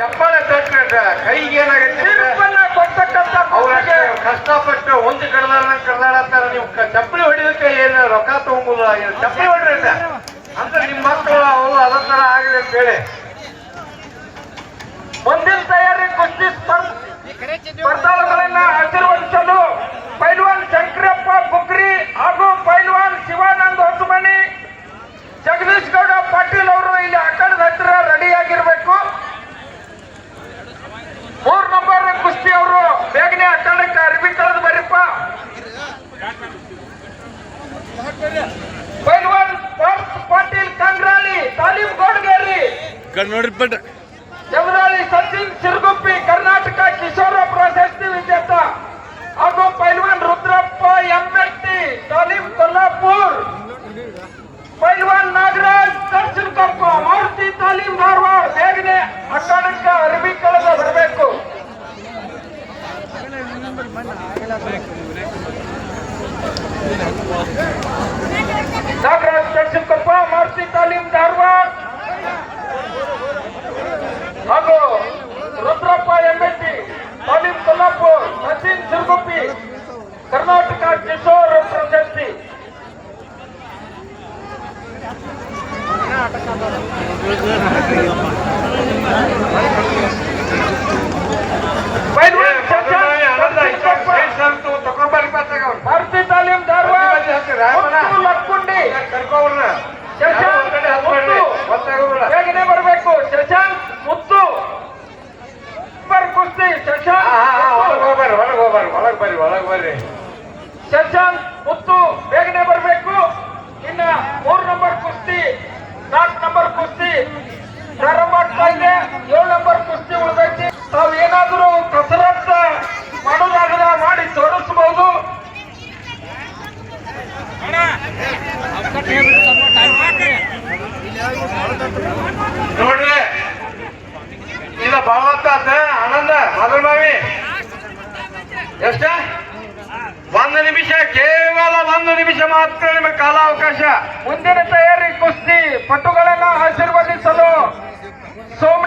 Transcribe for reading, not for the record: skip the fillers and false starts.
ಚಪ್ಪಾಳೆ ತಟ್ಟ ಕೈಗೆ ಏನಾಗೈತೆ ಕೊಡ್ತಕ್ಕಂಥ ಅವ್ರಿಗೆ ಕಷ್ಟಪಟ್ಟು ಒಂದು ಕಡ್ದಾಡತ್ತಾರ. ನೀವು ಚಪ್ಪಲಿ ಹೊಡಿಯೋದಕ್ಕೆ ಏನು ರೊಕ್ಕ ತಗೊಂಬೋದ? ಚಪ್ಪಲಿ ಹೊಡ್ರಿ ಅಂದ್ರೆ ನಿಮ್ಮ ಮಕ್ಕಳು ಅವು ಅದ ತರ ಆಗಿದೆ ಅಂತ ಹೇಳಿ ಮುಂದಿನ ತಯಾರಿ ಕುಸ್ತಿ ಸ್ಪರ್ಧಾಳುಗಳನ್ನ ಆಶೀರ್ವದಿಸಲು ಪೈಲ್ವಾನ್ ಶಂಕರಪ್ಪ ಬುಕ್ರಿ ಹಾಗೂ ಪೈಲ್ವಾನ್ ಶಿವಾನಂದ್ ಹೊಸಮನಿ, ಜಗದೀಶ್ ಗೌಡ ಪಾಟೀಲ್ ಅವರು ಇಲ್ಲಿ ಅಖಾಡದ ಹತ್ತಿರ ರೆಡಿಯಾಗಿರ್ಬೇಕು. 3 ನಂಬರ್ ಕುಸ್ತಿ ಅವರು ಬೇಗನೆ ಅಖಾಡಕ್ಕೆ ಅರ್ಬಿ ಕಳೆದು ಬರೀಪ್ಪ. ಪೈಲ್ವಾನ್ ಪಾಟೀಲ್ ಕಂಗ್ರಾಳಿ, ತಾಲೀಮ್ ಗೋಡ್ಗೇರಿ, ಜಮರಾಳಿ ಸಚಿನ್ ಸಿರುಗುಪ್ಪಿ, ಕರ್ನಾಟಕ ಕಿಶೋರ ಪ್ರಶಸ್ತಿ ವಿಜೇತ, ಹಾಗೂ ಪೈಲ್ವಾನ್ ರುದ್ರಪ್ಪ ಎಂಎಟ್ಟಿ, ತಾಲೀಮ್ ಕೊಲ್ಲಾಪುರ್, ಪೈಲ್ವಾನ್ ನಾಗರಾಜ್ ದರ್ಶನಕೊಪ್ಪ, ಮಾರುತಿ ತಾಲೀಮ್ ಧಾರವಾಡ ಬೇಗನೆ ಅಖಾಡಕ್ಕೆ ಅರಬಿ ಕಳೆದ ಬರಬೇಕು. ನಾಗರಾಜ್ ದರ್ಶನಕೊಪ್ಪ, ಮಾರುತಿ ತಾಲೀಮ್ ಧಾರವಾಡ ಹಾಗೂ ರುದ್ರಪ್ಪ ಎಂಎಟ್ಟಿ, ತಾಲೀಮ್ ಕೊಲ್ಲಾಪುರ್, ಸಚಿನ್ ಸಿರುಗುಪ್ಪಿ, ಕರ್ನಾಟಕ ಕಿಶೋರ ಪ್ರಶಸ್ತಿ. ಮಾರುತಿ ತಾಲೀಮ್ ಧಾರವಾಡ, ಲಕ್ಕುಂಡಿ, ಬೇಗನೆ ಬರಬೇಕು. ಶಶಾಂಕ್ ಮುತ್ತು ಕುಸ್ತಿ, ಶಶಾಂಕ್ ಮುತ್ತು ಬೇಗನೆ ಬರಬೇಕು. ಇನ್ನ 3 ನಂಬರ್ ಕುಸ್ತಿ, 4 ನಂಬರ್ ಕುಸ್ತಿ ಪ್ರಾರಂಭ ಆಗ್ತಾ ಇದೆ. 7 ನಂಬರ್ ಕುಸ್ತಿ ಉಳಿದೈತಿ. ತಾವು ಏನಾದರೂ ಕಸರತ್ತ ಮಾಡೋದಾಗದ ಮಾಡಿ ತೋರಿಸಬಹುದು. ನೋಡ್ರಿ ಇಲ್ಲ ಭಾವತ್ತ ಆನಂದ ಮೊದಲ್ ಬಾವಿ ಎಷ್ಟ 1 ನಿಮಿಷ, ಕೇವಲ 1 ನಿಮಿಷ ಮಾತ್ರ ನಿಮಗೆ ಕಾಲಾವಕಾಶ. ಮುಂದಿನ ತಯಾರಿ ಕುಸ್ತಿ ಪಟುಗಳನ್ನ ಆಶೀರ್ವದಿಸಲು ಸೋಮ